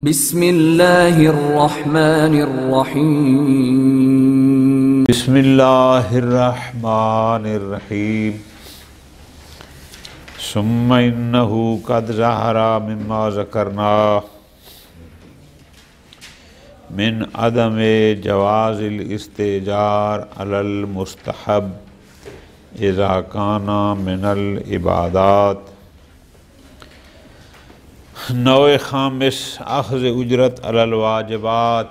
بسم اللہ الرحمن الرحیم بسم اللہ الرحمن الرحیم ثم انہ قد ظہر مما ذکرنا من عدم جواز الاستئجار علی المستحب اذا کان من العبادات۔ نوع خامس اخذ اجرت علی الواجبات۔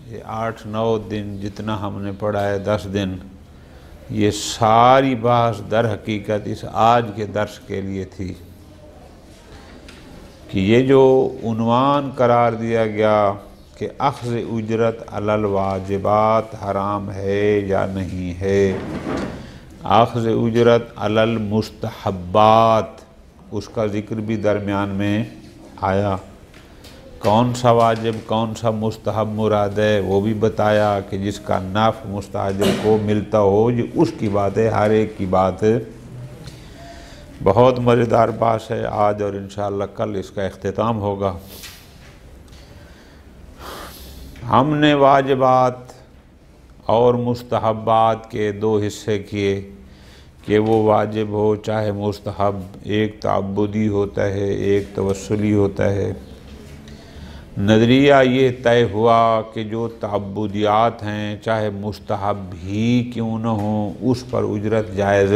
یہ 8-9 دن جتنا ہم نے پڑھا ہے 10 دن، یہ ساری بحث در حقیقت اس آج کے درس کے لیے تھی کہ یہ جو عنوان قرار دیا گیا کہ اخذ اجرت علی الواجبات حرام ہے یا نہیں ہے، اخذ اجرت علی المستحبات اس کا ذکر بھی درمیان میں آیا۔ کون سا واجب کون سا مستحب مراد ہے وہ بھی بتایا کہ جس کا نفع مستحجر کو ملتا ہو، یہ اس کی بات ہے، ہر ایک کی بات ہے۔ بہت مزیدار بات ہے آج، اور انشاءاللہ کل اس کا اختتام ہوگا۔ ہم نے واجبات اور مستحبات کے 2 حصے کیے کہ وہ واجب ہو چاہے مستحب، ایک تعبدی ہوتا ہے ایک توسلی ہوتا ہے۔ نظریہ یہ طے ہوا کہ جو تعبدیات ہیں چاہے مستحب ہی کیوں نہ ہوں اس پر اجرت جائز،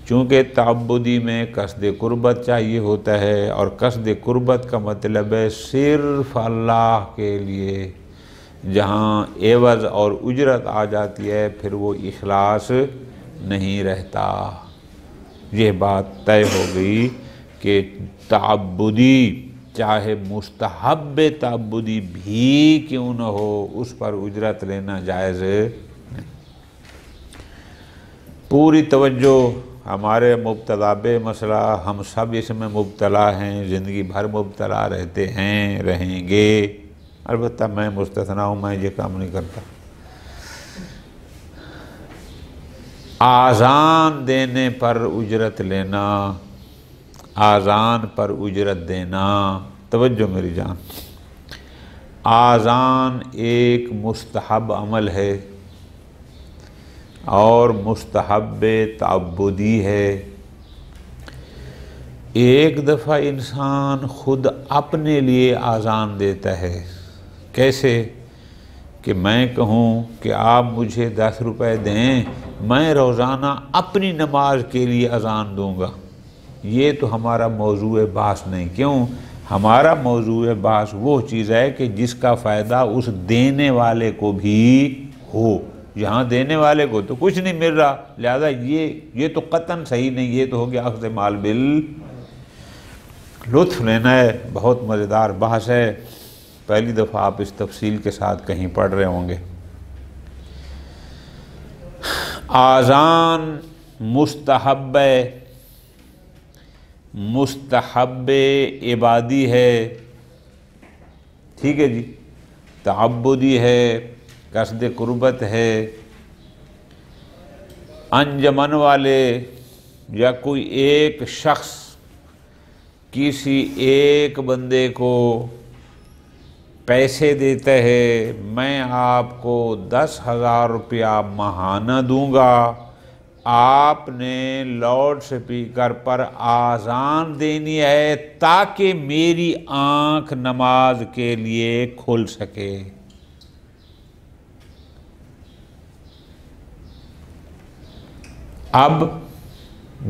چونکہ تعبدی میں قصد قربت چاہیے ہوتا ہے، اور قصد قربت کا مطلب ہے صرف اللہ کے لیے۔ جہاں عوض اور اجرت آ جاتی ہے پھر وہ اخلاص نہیں رہتا۔ یہ بات طے ہو گئی کہ تعبدی چاہے مستحب تعبدی بھی کیوں نہ ہو اس پر اجرت لینا جائز نہیں۔ پوری توجہ، ہمارے مبتلا بے مسئلہ، ہم سب اس میں مبتلا ہیں، زندگی بھر مبتلا رہتے ہیں، رہیں گے، البتہ میں مستثنیٰ ہوں، میں یہ کام نہیں کرتا۔ آذان دینے پر اجرت لینا، آذان پر اجرت دینا، توجہ میری جان، آذان ایک مستحب عمل ہے اور مستحب تعبدی ہے۔ ایک دفعہ انسان خود اپنے لیے آذان دیتا ہے۔ کیسے؟ کہ میں کہوں کہ آپ مجھے 10 روپے دیں، میں روزانہ اپنی نماز کے لیے اذان دوں گا۔ یہ تو ہمارا موضوع بحث نہیں۔ کیوں؟ ہمارا موضوع بحث وہ چیز ہے کہ جس کا فائدہ اس دینے والے کو بھی ہو۔ یہاں دینے والے کو تو کچھ نہیں مل رہا، لہذا یہ تو قطعاً صحیح نہیں، یہ تو ہو گیا اخذ مال لطف لینا ہے۔ بہت مزیدار بحث ہے، پہلی دفعہ آپ اس تفصیل کے ساتھ کہیں پڑھ رہے ہوں گے۔ آذان مستحب عبادی ہے، ٹھیک ہے جی، تعبدی ہے، قصد قربت ہے۔ انجمن والے یا کوئی ایک شخص کسی ایک بندے کو پیسے دیتا ہے، میں آپ کو 10,000 روپیہ ماہانہ دوں گا، آپ نے لاؤڈ سپیکر پر آذان دینی ہے تاکہ میری آنکھ نماز کے لیے کھل سکے۔ اب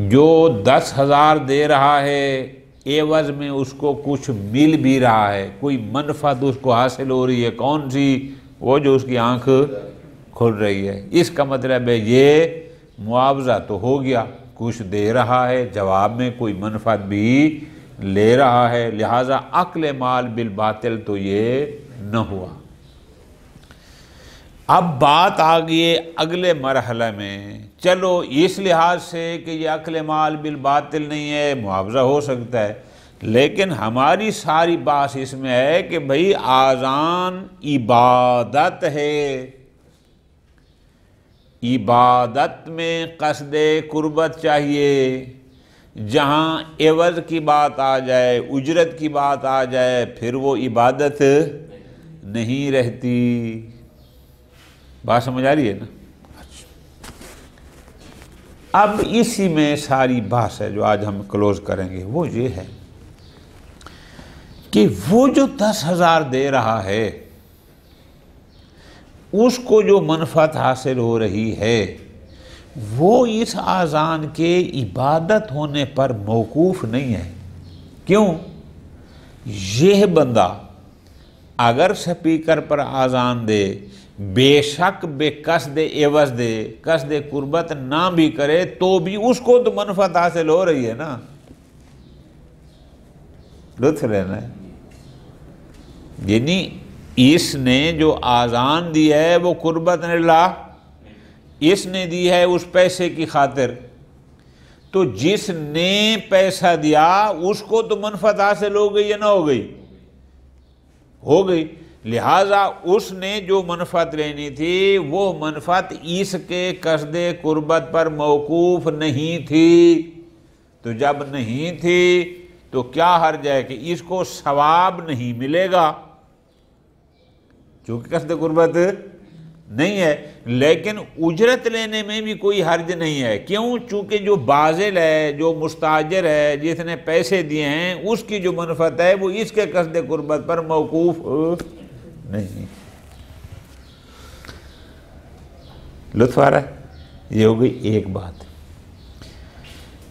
جو 10,000 دے رہا ہے عوض میں اس کو کچھ مل بھی رہا ہے، کوئی منفعت اس کو حاصل ہو رہی ہے، کون سی؟ وہ جو اس کی آنکھ کھل رہی ہے۔ اس کا مطلب ہے یہ معاوضہ تو ہو گیا، کچھ دے رہا ہے، جواب میں کوئی منفعت بھی لے رہا ہے، لہٰذا اکل مال بالباطل تو یہ نہ ہوا۔ اب بات آ گئی اگلے مرحلہ میں، چلو اس لحاظ سے کہ یہ اکل مال بالباطل نہیں ہے، معاوضہ ہو سکتا ہے، لیکن ہماری ساری بات اس میں ہے کہ بھئی آذان عبادت ہے، عبادت میں قصد قربت چاہیے، جہاں عوض کی بات آ جائے، اجرت کی بات آ جائے، پھر وہ عبادت نہیں رہتی۔ بات سمجھ آ رہی ہے نا؟ اب اسی میں ساری بحث ہے جو آج ہم کلوز کریں گے، وہ یہ ہے کہ وہ جو 10,000 دے رہا ہے اس کو جو منفعت حاصل ہو رہی ہے وہ اس آذان کے عبادت ہونے پر موقوف نہیں ہے۔ کیوں؟ یہ بندہ اگر سپیکر پر آذان دے، بے شک بے قصد عوض دے، قصد قربت نہ بھی کرے، تو بھی اس کو تو منفعت حاصل ہو رہی ہے نا۔ لطف لینا ہے، یعنی اس نے جو آذان دی ہے وہ قربت اللہ اس نے دی ہے اس پیسے کی خاطر، تو جس نے پیسہ دیا اس کو تو منفعت حاصل ہو گئی یا نہ ہو گئی؟ ہو گئی۔ لہٰذا اس نے جو منفعت لینی تھی وہ منفعت اس کے قصد قربت پر موقوف نہیں تھی، تو جب نہیں تھی تو کیا حرج ہے کہ اس کو ثواب نہیں ملے گا چونکہ قصد قربت نہیں ہے، لیکن اجرت لینے میں بھی کوئی حرج نہیں ہے۔ کیوں؟ چونکہ جو باذل ہے، جو مستاجر ہے، جس نے پیسے دیے ہیں، اس کی جو منفعت ہے وہ اس کے قصد قربت پر موقوف نہیں۔ لطف آ رہا ہے؟ یہ ہو گئی ایک بات۔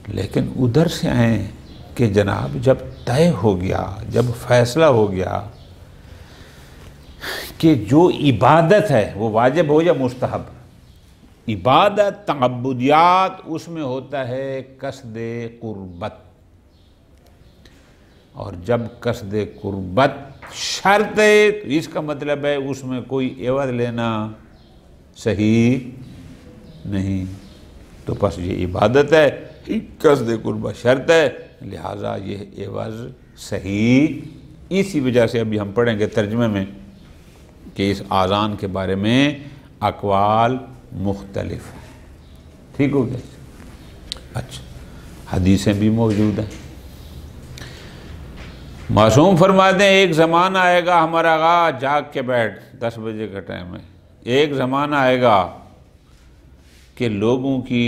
لیکن ادھر سے آئیں کہ جناب جب طے ہو گیا، جب فیصلہ ہو گیا کہ جو عبادت ہے وہ واجب ہو یا مستحب، عبادت تعبدیات اس میں ہوتا ہے قصد قربت، اور جب قصد قربت شرط ہے تو اس کا مطلب ہے اس میں کوئی عوض لینا صحیح نہیں، تو پس یہ عبادت ہے، قصد قربت شرط ہے، لہٰذا یہ عوض صحیح۔ اسی وجہ سے ابھی ہم پڑھیں گے ترجمے میں کہ اس آذان کے بارے میں اقوال مختلف ہیں۔ ٹھیک ہو گیا؟ اچھا، حدیثیں بھی موجود ہیں۔ معصوم فرماتے ہیں ایک زمانہ آئے گا، ہمارا آقا جاگ کے بیٹھ، 10 بجے کا ٹائم ہے، ایک زمانہ آئے گا کہ لوگوں کی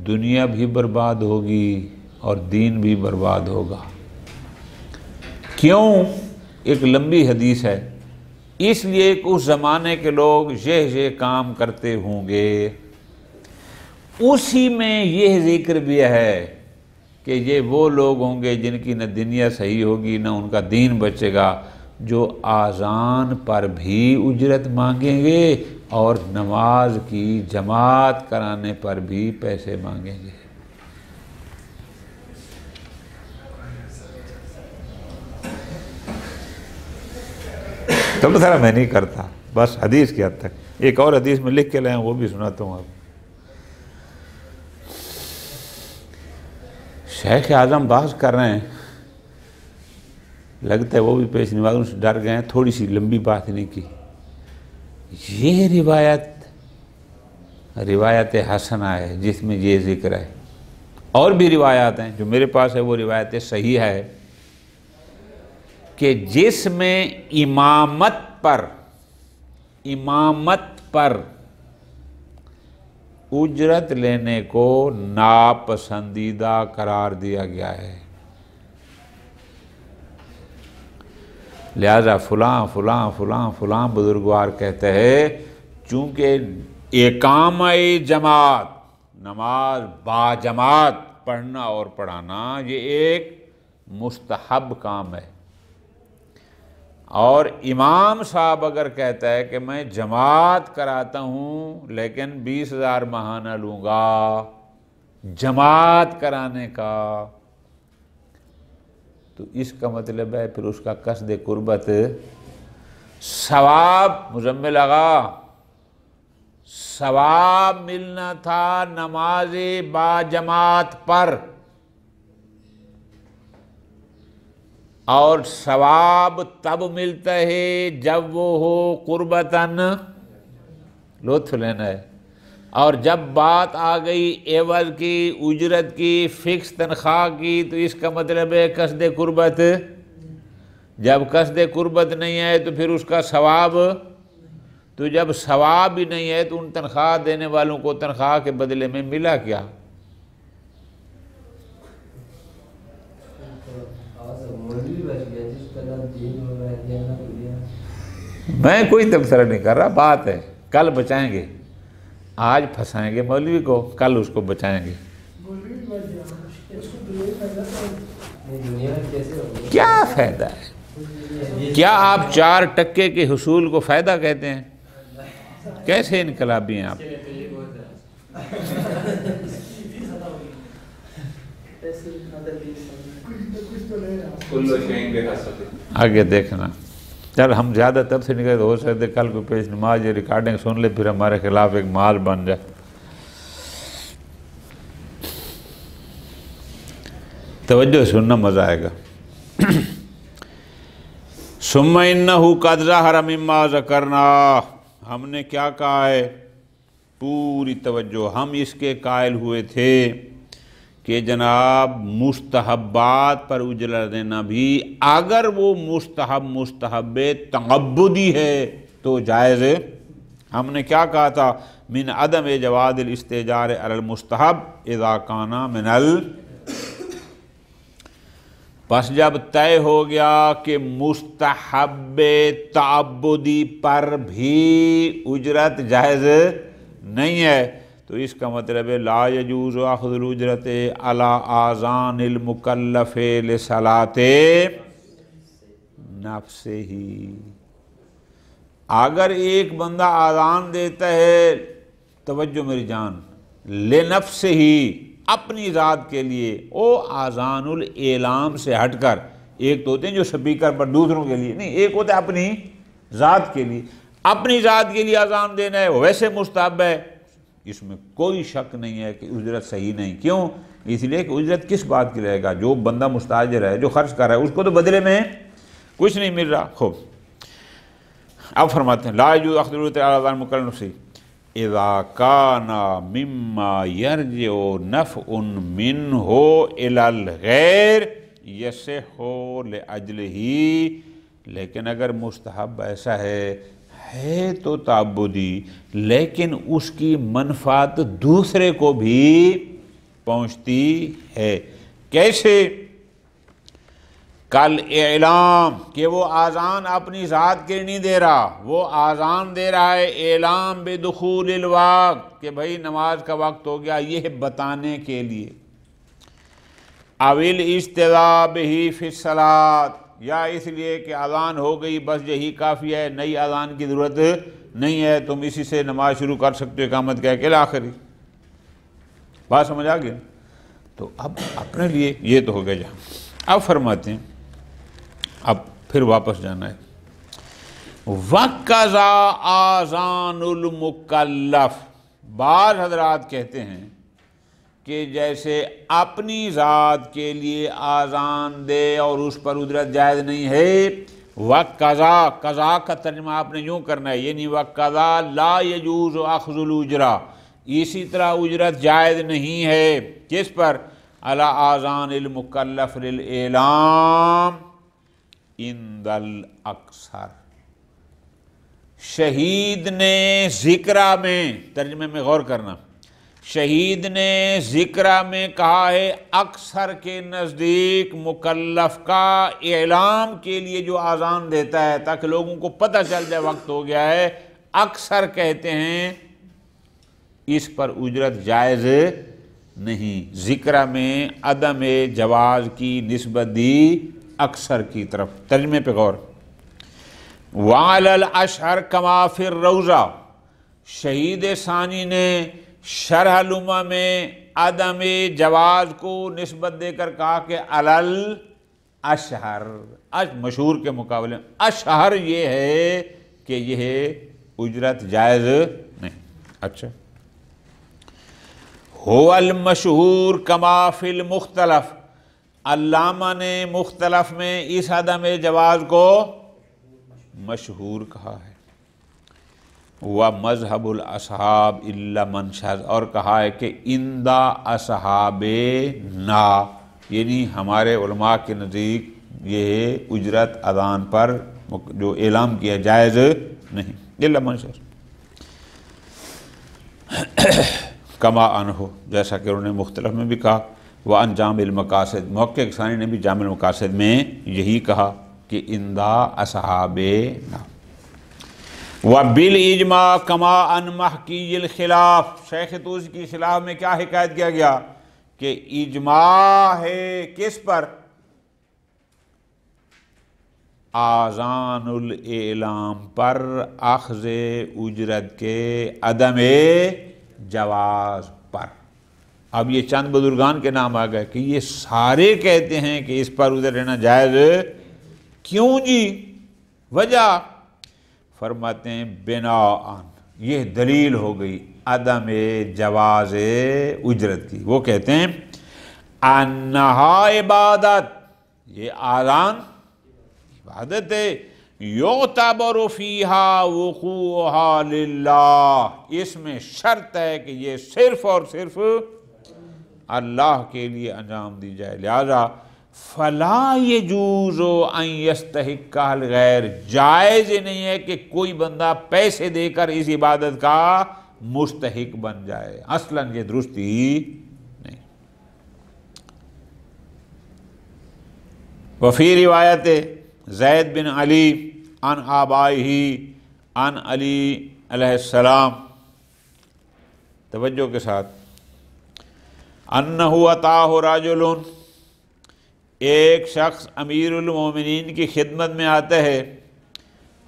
دنیا بھی برباد ہوگی اور دین بھی برباد ہوگا۔ کیوں؟ ایک لمبی حدیث ہے، اس لیے کہ اس زمانے کے لوگ یہ کام کرتے ہوں گے۔ اسی میں یہ ذکر بھی ہے کہ یہ وہ لوگ ہوں گے جن کی نہ دنیا صحیح ہوگی نہ ان کا دین بچے گا، جو آذان پر بھی اجرت مانگیں گے اور نماز کی جماعت کرانے پر بھی پیسے مانگیں گے۔ تو بسرا میں نہیں کرتا، بس حدیث کی حد تک۔ ایک اور حدیث میں لکھ کے لائیں، وہ بھی سناتا ہوں آپ۔ شیخ اعظم بحث کر رہے ہیں، لگتا ہے وہ بھی پیش نوازوں سے ڈر گئے ہیں، تھوڑی سی لمبی بات نہیں کی۔ یہ روایت حسنہ ہے جس میں یہ ذکر ہے، اور بھی روایات ہیں، جو میرے پاس ہے وہ روایت صحیح ہے کہ جس میں امامت پر اجرت لینے کو ناپسندیدہ قرار دیا گیا ہے، لہذا فلاں فلاں فلاں فلاں بزرگوار کہتے ہیں چونکہ اقامہ جماعت، نماز با جماعت پڑھنا اور پڑھانا یہ ایک مستحب کام ہے، اور امام صاحب اگر کہتا ہے کہ میں جماعت کراتا ہوں لیکن 20,000 ماہانہ لوں گا جماعت کرانے کا، تو اس کا مطلب ہے پھر اس کا قصد قربت ثواب، مزمل آغا ثواب ملنا تھا نماز با جماعت پر، اور ثواب تب ملتا ہے جب وہ ہو قربتاً، لطف لینا ہے، اور جب بات آ گئی عوض کی، اجرت کی، فکس تنخواہ کی، تو اس کا مطلب ہے قصد قربت۔ جب قصد قربت نہیں ہے تو پھر اس کا ثواب، تو جب ثواب ہی نہیں ہے تو ان تنخواہ دینے والوں کو تنخواہ کے بدلے میں ملا کیا؟ میں کوئی تبصرہ نہیں کر رہا، بات ہے کل بچائیں گے، آج پھنسائیں گے مولوی کو، کل اس کو بچائیں گے۔ کیا فائدہ ہے؟ کیا آپ 4% کے حصول کو فائدہ کہتے ہیں؟ کیسے انقلابی ہیں آپ؟ آگے دیکھنا، چل ہم زیادہ تب سے نکلے تو ہو سکتے کل کو پیش نماز یہ ریکارڈنگ سن لے، پھر ہمارے خلاف ایک مال بن جائے۔ توجہ سننا، مزہ آئے گا۔ ثم انہ قد ظہر مما ذکرنا، ہم نے کیا کہا ہے؟ پوری توجہ، ہم اس کے قائل ہوئے تھے کہ جناب مستحبات پر اجرت دینا بھی اگر وہ مستحب تعبدی ہے تو جائز ہے۔ ہم نے کیا کہا تھا؟ من عدم جواز الاستئجار علی المستحب اذا کان من پس جب طے ہو گیا کہ مستحب تعبدی پر بھی اجرت جائز نہیں ہے، تو اس کا مطلب ہے لا یجوز اخذ الاجرت علی آذان المکلف لصلاۃ نفسہ۔ اگر ایک بندہ آذان دیتا ہے، توجہ میری جان، لنفسہ ہی، اپنی ذات کے لیے، او آذان الاعلام سے ہٹ کر، ایک تو ہوتے ہیں جو سپیکر پر دوسروں کے لیے نہیں، ایک ہوتا ہے اپنی ذات کے لیے، اپنی ذات کے لیے آذان دینا ہے، ویسے مستحب ہے، اس میں کوئی شک نہیں ہے کہ اجرت صحیح نہیں۔ کیوں؟ اس لیے کہ اجرت کس بات کی رہے گا؟ جو بندہ مستاجر ہے، جو خرچ کر رہا ہے، اس کو تو بدلے میں کچھ نہیں مل رہا۔ خوب، اب فرماتے ہیں لا یجوز اخذ الاجرت علی آذان المکلف اذا کان مما یرجع نفع منہ الی الغیر یصح لاجلہ، لیکن اگر مستحب ایسا ہے تو تعبدی، لیکن اس کی منفعت دوسرے کو بھی پہنچتی ہے۔ کیسے؟ کل اعلام، کہ وہ آذان اپنی ذات کے لیے نہیں دے رہا، وہ آذان دے رہا ہے اعلام بدخول الوقت، کہ بھئی نماز کا وقت ہو گیا، یہ بتانے کے لیے۔ اول استدعاء بہ فی الصلاۃ، یا اس لیے کہ اذان ہو گئی بس یہی کافی ہے، نئی اذان کی ضرورت نہیں ہے، تم اسی سے نماز شروع کر سکتے ہو اقامت کہہ کے آخری۔ بات سمجھ آ گئی؟ تو اب اپنے لیے یہ تو ہو گیا جہاں۔ اب فرماتے ہیں، اب پھر واپس جانا ہے۔ وَقَضَا آذان المکلف، بعض حضرات کہتے ہیں کہ جیسے اپنی ذات کے لیے آذان دے اور اس پر اجرت جائز نہیں ہے، وَقَضَا، قضا کا ترجمہ آپ نے یوں کرنا ہے، یعنی وَقَضَا لا یجوز اخذ الاجرہ، اسی طرح اجرت جائز نہیں ہے، کس پر؟ علی آذان المکلف للاعلام عند الاکثر، شہید نے ذکرہ میں، ترجمے میں غور کرنا، شہید نے ذکرہ میں کہا ہے اکثر کے نزدیک مکلف کا اعلام کے لیے جو آذان دیتا ہے تاکہ لوگوں کو پتہ چل جائے وقت ہو گیا ہے، اکثر کہتے ہیں اس پر اجرت جائز نہیں، ذکرہ میں عدم جواز کی نسبت دی اکثر کی طرف۔ ترجمے پہ غور۔ وعلی الاشہر کما فی الروضہ، شہید ثانی نے شرح الامہ میں عدم جواز کو نسبت دے کر کہا کہ علی الاشہر، مشہور کے مقابلے میں اشہر یہ ہے کہ یہ اجرت جائز نہیں۔ اچھا، هو المشہور کما فی المختلف، علامہ نے مختلف میں اس عدم جواز کو مشہور کہا ہے۔ و مذہب الاصحاب الا من شذ، اور کہا ہے کہ اندہ اصحاب نا، یعنی ہمارے علماء کے نزدیک یہ اجرت اذان پر جو اعلان کیا جائز نہیں، الا من شذ کما انہو، جیسا کہ انہوں نے مختلف میں بھی کہا، وَأَن جامع المقاصد، محقق ثانی نے بھی جامع المقاصد میں یہی کہا کہ اندہ اصحاب نا، وَبِالْإِجْمَاعِ كَمَا أَن مَحْكِيِّ الْخِلَافِ، شیخ طوسی کی خلاف میں کیا حکایت کیا گیا کہ اجماع ہے کس پر؟ آذان الاعلام پر اخذ اجرت کے عدم جواز پر۔ اب یہ چند بزرگان کے نام آ گئے کہ یہ سارے کہتے ہیں کہ اس پر ادھر رہنا جائز، کیوں جی؟ وجہ فرماتے ہیں بناءً، یہ دلیل ہو گئی عدم جواز اجرت کی۔ وہ کہتے ہیں انہا عبادت، یہ آذان عبادت ہے، یعتبر فیہا وقوعہا للہ، اس میں شرط ہے کہ یہ صرف اور صرف اللہ کے لیے انجام دی جائے، لہذا فلا یجوز ان یستحق الغیر، جائز نہیں ہے کہ کوئی بندہ پیسے دے کر اس عبادت کا مستحق بن جائے، اصلاً یہ درست ہی نہیں۔ وفی روایت زید بن علی عن آبائہ عن علی علیہ السلام، توجہ کے ساتھ، انہ اتاہ رجل، ایک شخص امیر المومنین کی خدمت میں آتا ہے،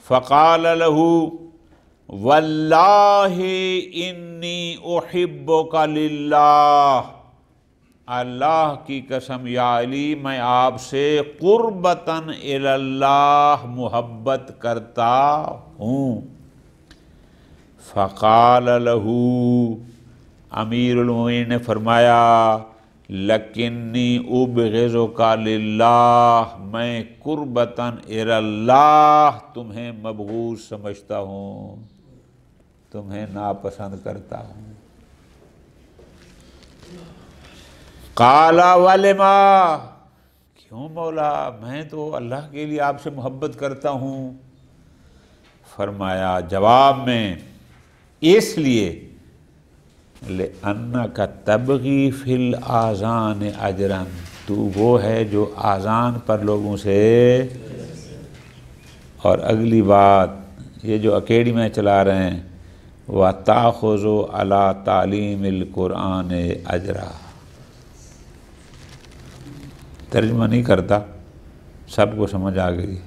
فقال له واللہ انی احبک للہ، اللہ کی قسم یا علی میں آپ سے قربتاً الی اللہ محبت کرتا ہوں۔ فقال له، امیر المومنین نے فرمایا لکنی ابغضک للہ، میں قربتاً الی اللہ تمہیں مبغوض سمجھتا ہوں، تمہیں ناپسند کرتا ہوں۔ قال ولما، کیوں مولا، میں تو اللہ کے لیے آپ سے محبت کرتا ہوں۔ فرمایا جواب میں، اس لیے لأنک تبغی فی الآذان اجرا، تو وہ ہے جو آذان پر لوگوں سے، اور اگلی بات یہ جو اکیڈمی چلا رہے ہیں، وَتَأْخُذُ عَلَىٰ تَعْلِيمِ الْقُرْآنِ اجرا، ترجمہ نہیں کرتا، سب کو سمجھ آ گئی،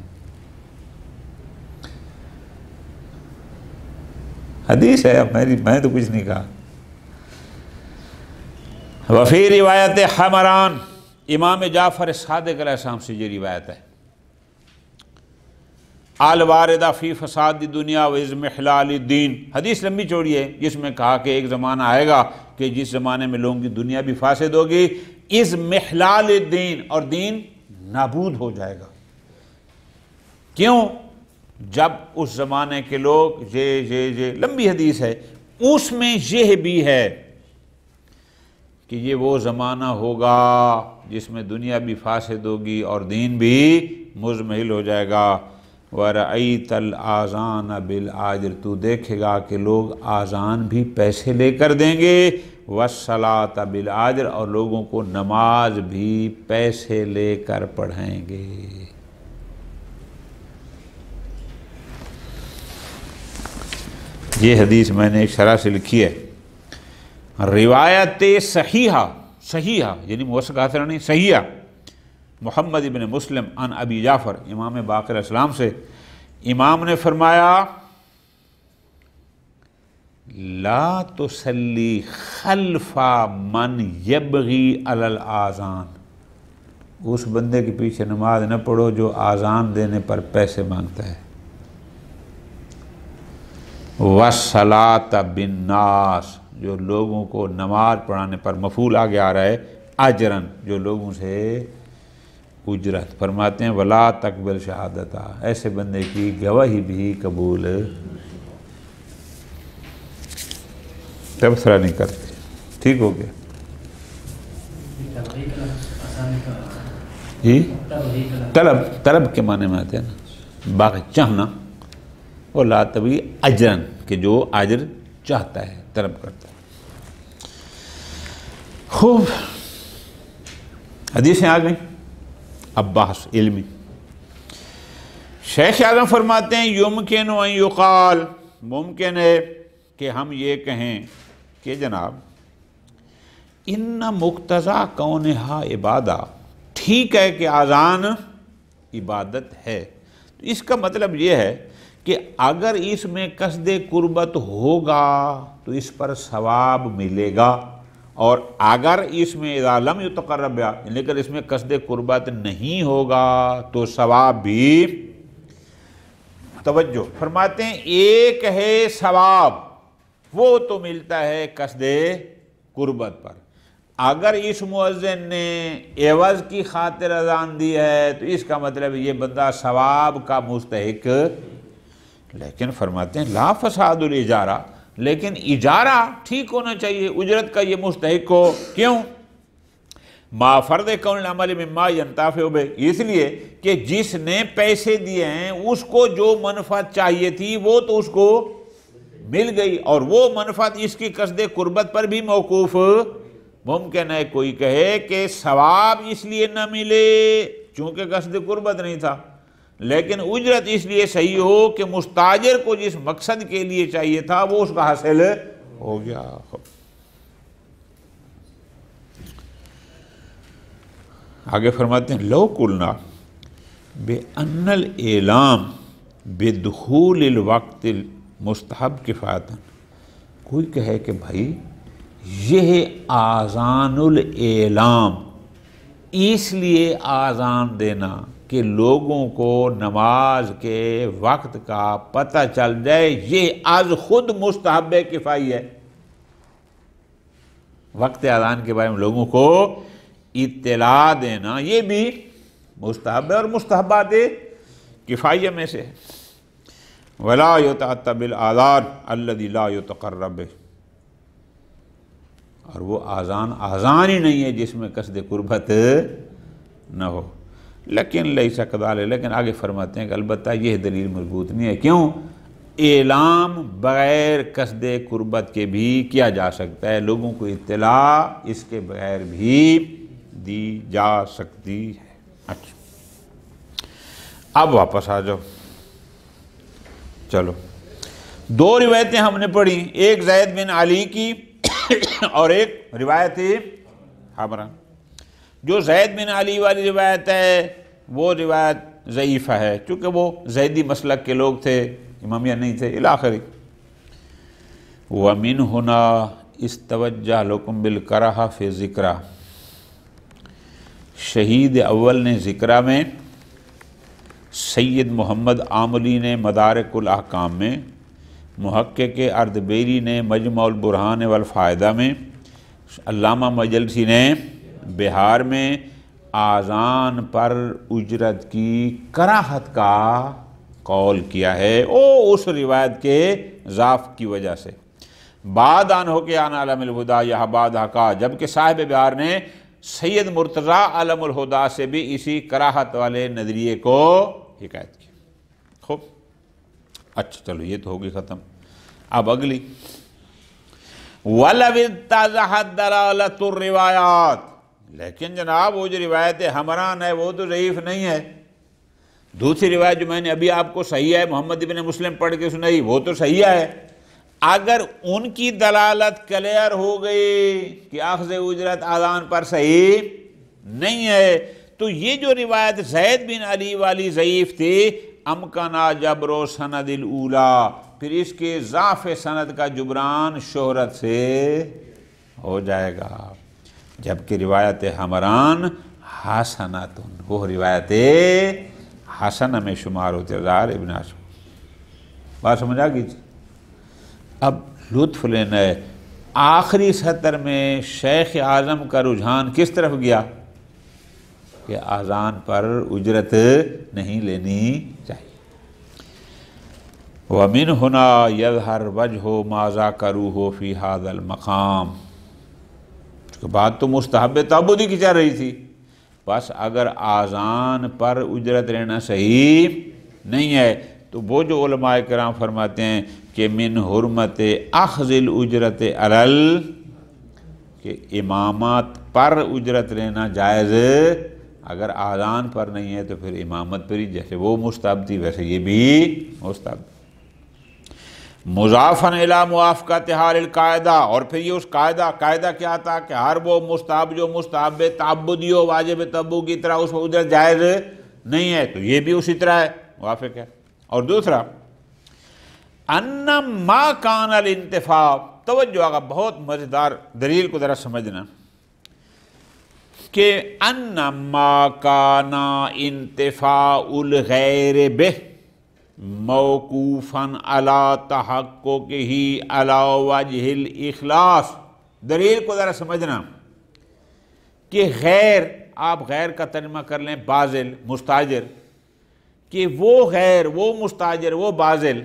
حدیث ہے، میں تو کچھ نہیں کہا۔ وفی روایت حمران، امام جعفر صادق علیہ السلام سے یہ روایت ہے، الواردہ فی فساد دنیا و اضمحلال الدین، حدیث لمبی چوڑی ہے، جس میں کہا کہ ایک زمانہ آئے گا کہ جس زمانے میں لوگوں کی دنیا بھی فاسد ہوگی، اضمحلال الدین، اور دین نابود ہو جائے گا۔ کیوں؟ جب اس زمانے کے لوگ یہ لمبی حدیث ہے، اس میں یہ بھی ہے کہ یہ وہ زمانہ ہوگا جس میں دنیا بھی فاسد ہوگی اور دین بھی مضمحل ہو جائے گا۔ وَرَأَيْتَ الْآذَانَ بِالْآجِرِ، تو دیکھے گا کہ لوگ آذان بھی پیسے لے کر دیں گے، وَالصَّلَاةَ بِالْآجِرِ، اور لوگوں کو نماز بھی پیسے لے کر پڑھائیں گے۔ یہ حدیث میں نے ایک شرح سے لکھی ہے، روایت صحیحہ یعنی موثق حاصل نہیں، صحیحہ محمد ابن مسلم عن ابی جعفر، امام باقر علیہ السلام سے، امام نے فرمایا لا تصلی خلف من یبغی علی الاذان، اس بندے کے پیچھے نماز نہ پڑھو جو آذان دینے پر پیسے مانگتا ہے۔ وَالصَّلَاةَ بِالنَّاسِ، جو لوگوں کو نماز پڑھانے پر، مفعول آگے آ رہا ہے اجرن، جو لوگوں سے اجرت، فرماتے ہیں وَلَا تَقْبَلْ شَهَادَتَا، ایسے بندے کی گواہی بھی قبول۔ تبصرہ نہیں کرتے. ٹھیک ہو گیا جی. طلب کے معنی میں آتے ہیں نا، باقی چاہنا، اور لا تبغی اجرن کہ جو اجر چاہتا ہے، طلب کرتا ہے. خوب حدیثیں آ گئیں. اب بحث علمی. شیخ اعظم فرماتے ہیں یمکن ان یقال، ممکن ہے کہ ہم یہ کہیں کہ جناب ان مقتضا کونہا عبادہ، ٹھیک ہے کہ اذان عبادت ہے، تو اس کا مطلب یہ ہے کہ اگر اس میں قصد قربت ہوگا تو اس پر ثواب ملے گا، اور اگر اس میں اذا لم یتقرب بہا، لیکن اس میں قصد قربت نہیں ہوگا تو ثواب بھی. توجہ فرماتے ہیں ایک ہے ثواب، وہ تو ملتا ہے قصد قربت پر. اگر اس مؤذن نے عوض کی خاطر اذان دی ہے تو اس کا مطلب یہ بندہ ثواب کا مستحق. لیکن فرماتے ہیں لا فساد الاجارہ، لیکن اجارہ ٹھیک ہونا چاہیے، اجرت کا یہ مستحق ہو. کیوں؟ ما فرض کون العمل مما ينتفع به، اس لیے کہ جس نے پیسے دیے ہیں اس کو جو منفعت چاہیے تھی وہ تو اس کو مل گئی، اور وہ منفعت اس کی قصد قربت پر بھی موقوف. ممکن ہے کوئی کہے کہ ثواب اس لیے نہ ملے چونکہ قصد قربت نہیں تھا، لیکن اجرت اس لیے صحیح ہو کہ مستاجر کو جس مقصد کے لیے چاہیے تھا وہ اس کا حاصل ہو گیا. آگے فرماتے ہیں لو قلنا بأن الاعلام بدخول الوقت المستحب کفایتاً، کوئی کہے کہ بھائی یہ آذان الاعلام اس لیے آذان دینا کہ لوگوں کو نماز کے وقت کا پتہ چل جائے، یہ از خود مستحب کفائی ہے. وقت اذان کے بارے میں لوگوں کو اطلاع دینا یہ بھی مستحب ہے اور مستحبات کفایہ میں سے. ولا یتأتی بالاذان الذی لا یتقرب به، اور وہ آذان ہی نہیں ہے جس میں قصد قربت نہ ہو. لیکن لیس کذالک، لیکن آگے فرماتے ہیں کہ البتہ یہ دلیل مضبوط نہیں ہے. کیوں؟ اعلام بغیر قصد قربت کے بھی کیا جا سکتا ہے، لوگوں کو اطلاع اس کے بغیر بھی دی جا سکتی ہے. اچھا اب واپس آ جاؤ. چلو دو روایتیں ہم نے پڑھی، ایک زید بن علی کی اور ایک روایت حمران. جو زید بن علی والی روایت ہے وہ روایت ضعیفہ ہے چونکہ وہ زیدی مسلک کے لوگ تھے، امامیہ نہیں تھے الی آخر. وَمِنْ هُنَا اسْتَوَجَّهَ لَكُمْ بِالْكَرَاهَةِ فِي ذِكْرَى، شہید اول نے ذکرہ میں، سید محمد عاملی نے مدارک الاحکام میں، محقق اردبیلی نے مجمع البرہان والفائدہ میں، علامہ مجلسی نے بہار میں آذان پر اجرت کی کراہت کا قول کیا ہے، اس روایت کے ضعف کی وجہ سے. بعد آن ہو کے آن علم الہدا یہ بعد حقا، جبکہ صاحب بہار نے سید مرتضیٰ علم الہدا سے بھی اسی کراہت والے نظریے کو حکایت کی. خوب اچھا چلو یہ تو ہوگی ختم. اب اگلی وَلَوِ اتَّضَحَتْ دَلَالَةُ الرِّوَایَاتِ، لیکن جناب وہ جو روایت حمران ہے وہ تو ضعیف نہیں ہے. دوسری روایت جو میں نے ابھی آپ کو صحیح ہے محمد ابن مسلم پڑھ کے سنائی وہ تو صحیح ہے. اگر ان کی دلالت کلیئر ہو گئی کہ اخذ اجرت اذان پر صحیح نہیں ہے تو یہ جو روایت زید بن علی والی ضعیف تھی، امکنا جبر و سند الاولا، پھر اس کے ضعف سند کا جبران شہرت سے ہو جائے گا. جبکہ روایت حمران حسنۃ، وہ روایت حسنہ میں شمار ہوتے ظاہر ابن عاشور. بات سمجھ آ گئی؟ اب لطف لینا ہے، آخری سطر میں شیخ اعظم کا رجحان کس طرف گیا کہ اذان پر اجرت نہیں لینی چاہیے. وَمِنْ هُنَا يَظْهَرْ وَجْهُ مَا ذَكَرُوهُ فِي هَذَا الْمَقَامِ. اس کے بعد تو مستحب تعبدی کی چل رہی تھی. بس اگر آذان پر اجرت لینا صحیح نہیں ہے تو وہ جو علماء کرام فرماتے ہیں کہ من حرمت اخذ الاجرت علل، کہ امامت پر اجرت لینا جائز اگر آذان پر نہیں ہے تو پھر امامت پر ہی، جیسے وہ مستحب تھی ویسے یہ بھی مستحب. مضافاً الی موافقت حال القاعدہ، اور پھر یہ اس قاعدہ کیا تھا کہ ہر وہ مستحب جو مستحب تعبدی ہو واجب تبو کی طرح اس پر اجرت جائز نہیں ہے، تو یہ بھی اسی طرح ہے، موافق ہے. اور دوسرا ان ما کان الانتفاع، توجہ آگا بہت مزیدار دلیل کو ذرا سمجھنا، کہ ان ما کان انتفاع الغیر بہ موقوفاً علی تحققہ علی وجہ الاخلاص. دلیل کو ذرا سمجھنا کہ غیر، آپ غیر کا ترجمہ کر لیں باذل مستاجر، کہ وہ غیر، وہ مستاجر، وہ باذل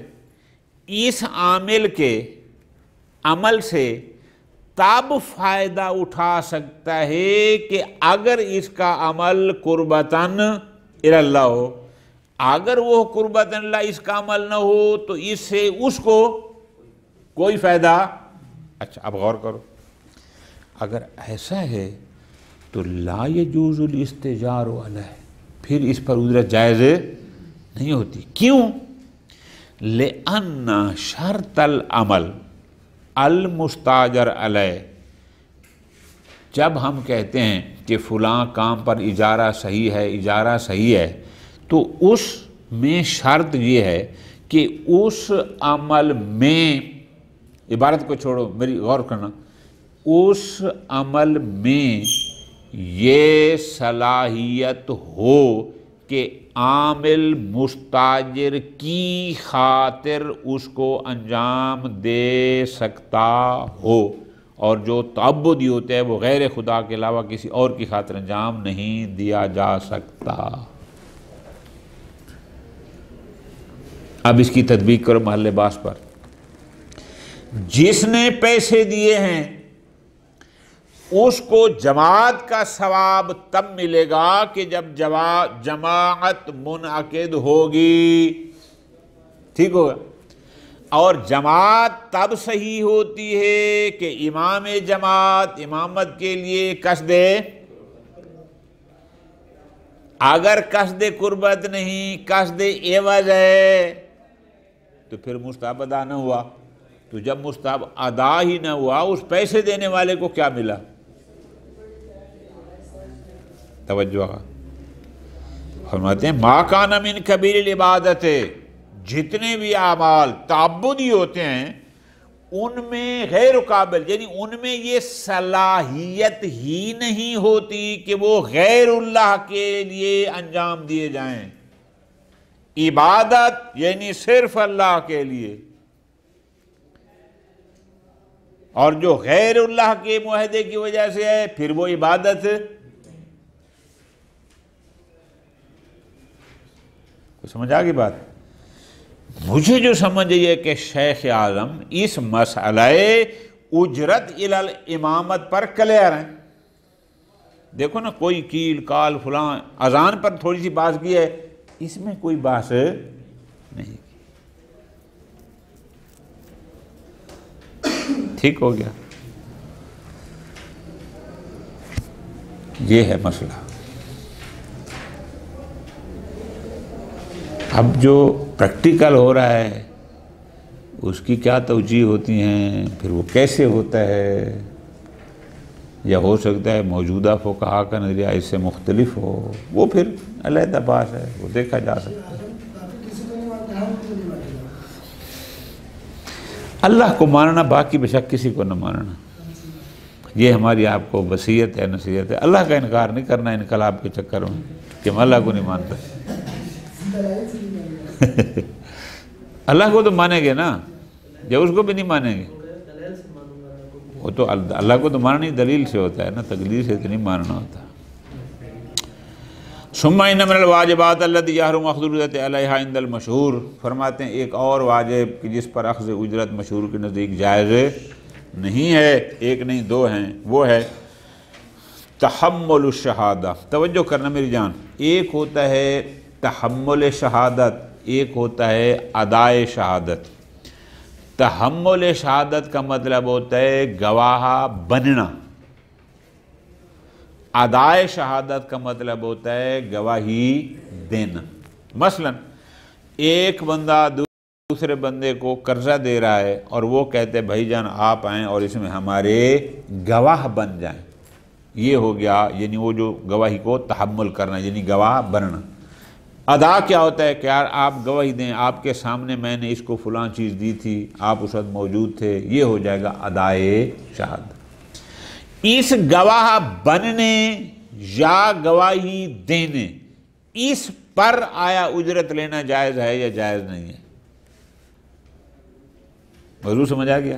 اس عامل کے عمل سے تب فائدہ اٹھا سکتا ہے کہ اگر اس کا عمل قربتاً الی اللہ ہو. اگر وہ قربتاً اللہ اس کا عمل نہ ہو تو اس سے اس کو کوئی فائدہ. اچھا اب غور کرو، اگر ایسا ہے تو لا یجوز الاستجار علیہ، پھر اس پر اجرت جائز نہیں ہوتی. کیوں؟ لأن شرط العمل المستاجر علیہ، جب ہم کہتے ہیں کہ فلاں کام پر اجارہ صحیح ہے تو اس میں شرط یہ ہے کہ اس عمل میں، عبارت کو چھوڑو میری غور کرنا، اس عمل میں یہ صلاحیت ہو کہ عامل مستاجر کی خاطر اس کو انجام دے سکتا ہو، اور جو تعبدی ہوتا ہے وہ غیر خدا کے علاوہ کسی اور کی خاطر انجام نہیں دیا جا سکتا. اب اس کی تطبیق کرو محل باس پر. جس نے پیسے دیے ہیں اس کو جماعت کا ثواب تب ملے گا کہ جب جماعت منعقد ہوگی، ٹھیک ہوگا. اور جماعت تب صحیح ہوتی ہے کہ امام جماعت امامت کے لیے قصد، اگر قصد قربت نہیں قصد عوض ہے تو پھر مستحب ادا نہ ہوا. تو جب مستحب ادا ہی نہ ہوا اس پیسے دینے والے کو کیا ملا؟ توجہ. فرماتے ہیں ما کان من کبیر العبادت، جتنے بھی اعمال تعبدی ہوتے ہیں ان میں غیر قابل، یعنی ان میں یہ صلاحیت ہی نہیں ہوتی کہ وہ غیر اللہ کے لیے انجام دیے جائیں. عبادت یعنی صرف اللہ کے لیے، اور جو غیر اللہ کے معاہدے کی وجہ سے ہے پھر وہ عبادت. سمجھ آ گئی بات؟ مجھے جو سمجھ ہے کہ شیخ اعظم اس مسئلہ اجرت الی الامامت پر کلیئر ہیں. دیکھو نا، کوئی کیل کال فلاں اذان پر تھوڑی سی بات کی ہے، اس میں کوئی بحث نہیں کی. ٹھیک ہو گیا. یہ ہے مسئلہ. اب جو پریکٹیکل ہو رہا ہے اس کی کیا توجیہ ہوتی ہیں، پھر وہ کیسے ہوتا ہے، یا ہو سکتا ہے موجودہ فقہا کا نظریہ اس سے مختلف ہو، وہ پھر علیحدہ بات ہے، وہ دیکھا جا سکتا ہے. اللہ کو ماننا، باقی بے شک کسی کو نہ ماننا، یہ ہماری آپ کو وصیت ہے، نصیحت ہے. اللہ کا انکار نہیں کرنا انقلاب کے چکر میں کہ ہم اللہ کو نہیں مانتے. اللہ کو تو مانیں گے نا، جب اس کو بھی نہیں مانیں گے. وہ تو اللہ کو تو ماننا ہی دلیل سے ہوتا ہے نا، تقلید سے تو نہیں ماننا ہوتا. ثم ان من الواجبات التي يحرم اخذ الاجرة عليها عند المشہور، فرماتے ہیں ایک اور واجب کہ جس پر اخذ اجرت مشہور کے نزدیک جائز نہیں ہے، ایک نہیں دو ہیں، وہ ہے تحمل الشہادہ۔ توجہ کرنا میری جان، ایک ہوتا ہے تحمل شہادت، ایک ہوتا ہے ادائے شہادت۔ تحمل شہادت کا مطلب ہوتا ہے گواہ بننا، ادائے شہادت کا مطلب ہوتا ہے گواہی دینا۔ مثلا ایک بندہ دوسرے بندے کو قرضہ دے رہا ہے اور وہ کہتے ہیں بھائی جان آپ آئیں اور اس میں ہمارے گواہ بن جائیں، یہ ہو گیا یعنی وہ جو گواہی کو تحمل کرنا یعنی گواہ بننا۔ ادا کیا ہوتا ہے کہ یار آپ گواہی دیں، آپ کے سامنے میں نے اس کو فلاں چیز دی تھی، آپ اس وقت موجود تھے، یہ ہو جائے گا ادائے شہادت۔ اس گواہ بننے یا گواہی دینے اس پر آیا اجرت لینا جائز ہے یا جائز نہیں ہے؟ موضوع سمجھ آ گیا؟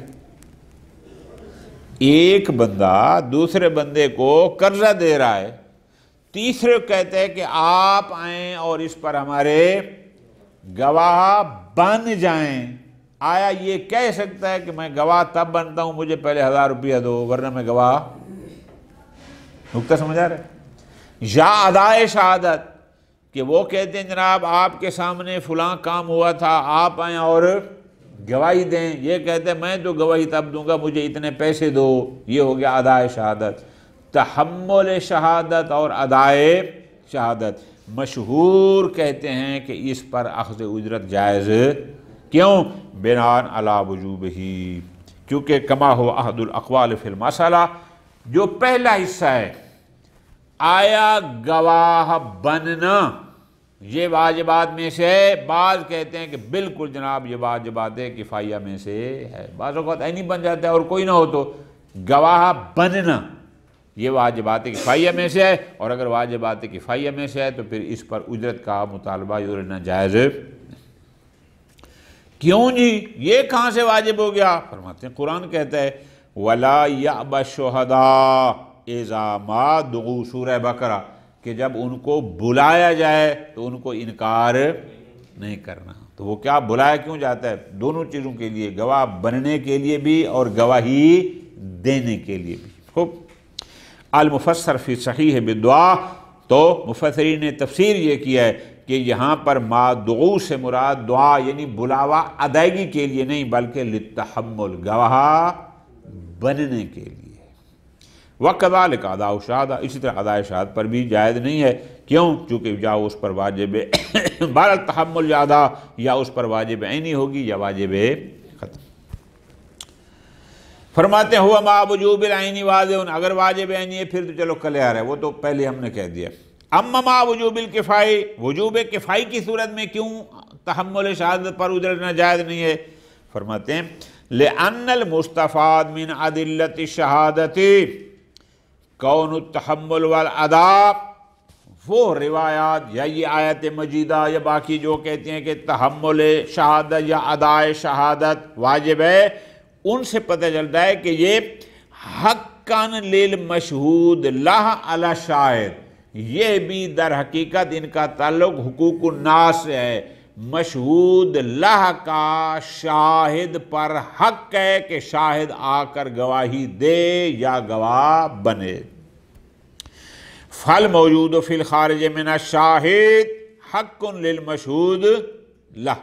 ایک بندہ دوسرے بندے کو قرضہ دے رہا ہے، تیسرے کہتے ہیں کہ آپ آئیں اور اس پر ہمارے گواہ بن جائیں۔ آیا یہ کہہ سکتا ہے کہ میں گواہ تب بنتا ہوں مجھے پہلے 1000 روپیہ دو ورنہ میں گواہ؟ نکتہ سمجھ آ رہا ہے؟ یا ادائے شہادت کہ وہ کہتے ہیں جناب آپ کے سامنے فلاں کام ہوا تھا، آپ آئیں اور گواہی دیں، یہ کہتے ہیں میں تو گواہی تب دوں گا مجھے اتنے پیسے دو، یہ ہو گیا ادائے شہادت۔ تحمل شہادت اور ادائے شہادت مشہور کہتے ہیں کہ اس پر اخذ اجرت جائز، کیوں؟ بناء علی وجوبہ، کیونکہ کما ہو احد الاقوال فی المسئلہ، جو پہلا حصہ ہے آیا گواہ بننا یہ واجبات میں سے ہے، بعض کہتے ہیں کہ بالکل جناب یہ واجبات کفایہ میں سے ہے، بعض اوقات نہیں بن جاتا ہے اور کوئی نہ ہو تو گواہ بننا یہ واجبات کفایہ میں سے ہے، اور اگر واجبات کفایہ میں سے ہے تو پھر اس پر اجرت کا مطالبہ لینا جائز ہے۔ کیوں جی یہ کہاں سے واجب ہو گیا؟ فرماتے ہیں قرآن کہتا ہے وَلَا يَأْبَ الشُّهَدَاءُ إِذَا مَا دُعُوا، سورہ بقرہ، کہ جب ان کو بلایا جائے تو ان کو انکار نہیں کرنا۔ تو وہ کیا بلایا کیوں جاتا ہے؟ دونوں چیزوں کے لیے، گواہ بننے کے لیے بھی اور گواہی دینے کے لیے بھی۔ خوب، المفسر فی صحیح بالدعا، تو مفسرین نے تفسیر یہ کیا ہے کہ یہاں پر ما دعو سے مراد دعا یعنی بلاوا ادائیگی کے لیے نہیں بلکہ للتحمل، گواہ بننے کے لیے۔ وَكَذَلِكَ أَدَاءُ الشَّهَادَةِ، اسی طرح ادائے شہادت پر بھی جائز نہیں ہے، کیوں؟ چونکہ یا اس پر واجب بہر التحمل یا ادا، یا اس پر واجب عینی ہوگی یا واجب ختم۔ فرماتے ہیں ہوا ما وجوب العینی واضح، اگر واجب عینی ہے پھر تو چلو کلیئر ہے، وہ تو پہلے ہم نے کہہ دیا۔ اما ما وجوب الکفائی، وجوب کفائی کی صورت میں کیوں تحمل شہادت پر اجرت ناجائز نہیں ہے؟ فرماتے ہیں لأن المستفاد من ادلۃ الشہادت کون التحمل والادا، وہ روایات یا یہ آیت مجیدہ یا باقی جو کہتے ہیں کہ تحمل شہادت یا ادائے شہادت واجب ہے، ان سے پتہ چلتا ہے کہ یہ حقاً للمشہود لہ علی شاہد، یہ بھی در حقیقت ان کا تعلق حقوق الناس سے ہے۔ مشہود لہ کا شاہد پر حق ہے کہ شاہد آ کر گواہی دے یا گواہ بنے۔ فالموجود فی الخارج من الشاہد حق للمشہود لہ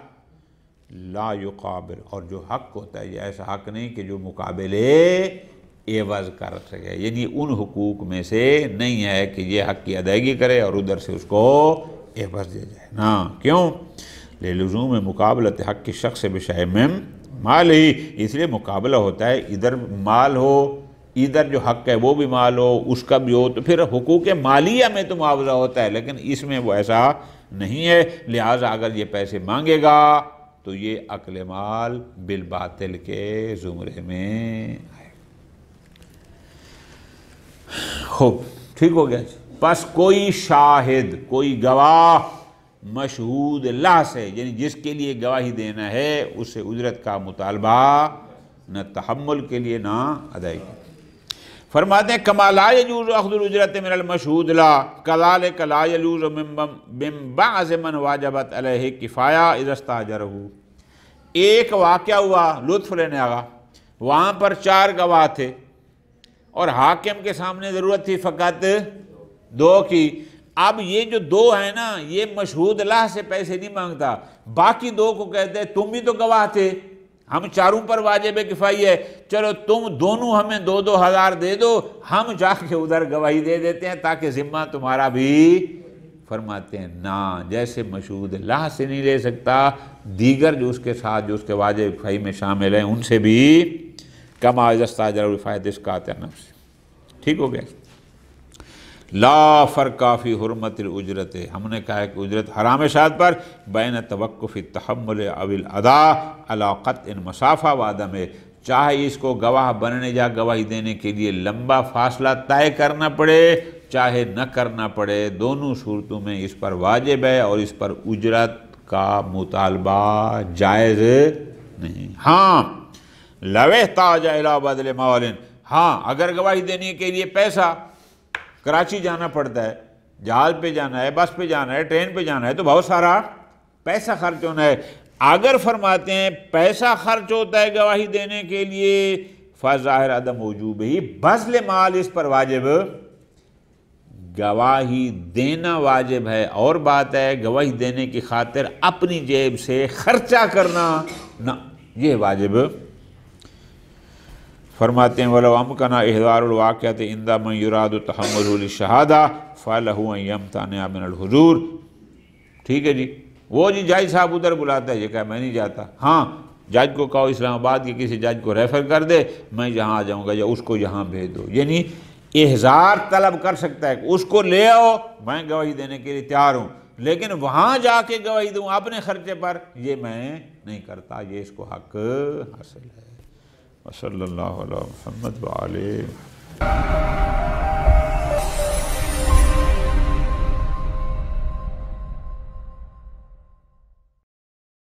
لا یقابل، اور جو حق ہوتا ہے یہ ایسا حق نہیں کہ جو مقابلے عوض کر سکے، یعنی ان حقوق میں سے نہیں ہے کہ یہ حق کی ادائیگی کرے اور ادھر سے اس کو عوض دیا جائے نا۔ کیوں؟ لزوم مقابلت حق کی شخص بشیء من مال ہی، اس لیے مقابلہ ہوتا ہے، ادھر مال ہو، ادھر جو حق ہے وہ بھی مال ہو، اس کا بھی ہو، تو پھر حقوق مالیہ میں تو معاوضہ ہوتا ہے، لیکن اس میں وہ ایسا نہیں ہے۔ لہٰذا اگر یہ پیسے مانگے گا تو یہ اکل مال بالباطل کے زمرے میں آئے۔ خوب، ٹھیک ہو گیا۔ پس کوئی شاہد، کوئی گواہ مشہود لہ سے، یعنی جس کے لیے گواہی دینا ہے، اس سے اجرت کا مطالبہ نہ تحمل کے لیے نہ ادائیگی۔ فرماتے ہیں کما لا یجوز اخذ الاجرت من المشہود لا کذالک لا یجوز من بعض من واجبت علیہ کفایہ اذا استاجرہ۔ ایک واقعہ ہوا لطف لینے آگا، وہاں پر 4 گواہ تھے اور حاکم کے سامنے ضرورت تھی فقط 2 کی۔ اب یہ جو 2 ہیں نا، یہ مشہود اللہ سے پیسے نہیں مانگتا، باقی 2 کو کہتے ہیں تم بھی تو گواہ تھے، ہم 4 پر واجب کفایہ ہے، چلو تم دونوں ہمیں 2-2 ہزار دے دو، ہم جا کے ادھر گواہی دے دیتے ہیں تاکہ ذمہ تمہارا بھی۔ فرماتے ہیں نا، جیسے مشہود اللہ سے نہیں لے سکتا، دیگر جو اس کے ساتھ جو اس کے واجب کفایہ میں شامل ہیں ان سے بھی کما اذا استاجر الفائدہ اسقاط النفس۔ ٹھیک ہو گیا؟ لا فرق فی حرمت الاجرت، ہم نے کہا ہے کہ اجرت حرام اشاعت پر بین توقف التحمل او الادا علی قطع مسافہ وعدم، چاہے اس کو گواہ بننے یا گواہی دینے کے لیے لمبا فاصلہ طے کرنا پڑے چاہے نہ کرنا پڑے، دونوں صورتوں میں اس پر واجب ہے اور اس پر اجرت کا مطالبہ جائز نہیں۔ ہاں لو احتاج الی بدل مال، ہاں اگر گواہی دینے کے لیے پیسہ، کراچی جانا پڑتا ہے، جہاز پہ جانا ہے، بس پہ جانا ہے، ٹرین پہ جانا ہے، تو بہت سارا پیسہ خرچ ہونا ہے۔ اگر فرماتے ہیں پیسہ خرچ ہوتا ہے گواہی دینے کے لیے، فظاہر عدم وجوب ہی بذل مال اس پر واجب، گواہی دینا واجب ہے، اور بات ہے گواہی دینے کی خاطر اپنی جیب سے خرچہ کرنا نہ، یہ واجب۔ فرماتے ہیں وَلَوْ أَمْكَنَ إِحْضَارُ الْوَاقِعَةِ عِنْدَ مَنْ يُرَادُ تَحَمُّلُهُ لِلشَّهَادَةِ فَلَهُ أَنْ يَمْتَنِعَ مِنَ الْحُضُورِ۔ ٹھیک ہے جی، وہ جی جج صاحب ادھر بلاتا ہے، یہ کہا میں نہیں جاتا، ہاں جج کو کہو اسلام آباد کے کسی جج کو ریفر کر دے، میں یہاں آ جاؤں گا یا اس کو یہاں بھیج دو، یعنی احضار طلب کر سکتا ہے، اس کو لے آؤ میں گواہی دینے کے لیے تیار ہوں، لیکن وہاں جا کے گواہی دوں اپنے خرچے پر، یہ میں نہیں کرتا، یہ اس کو حق حاصل ہے۔ وصلی اللہ علی محمد وآلہ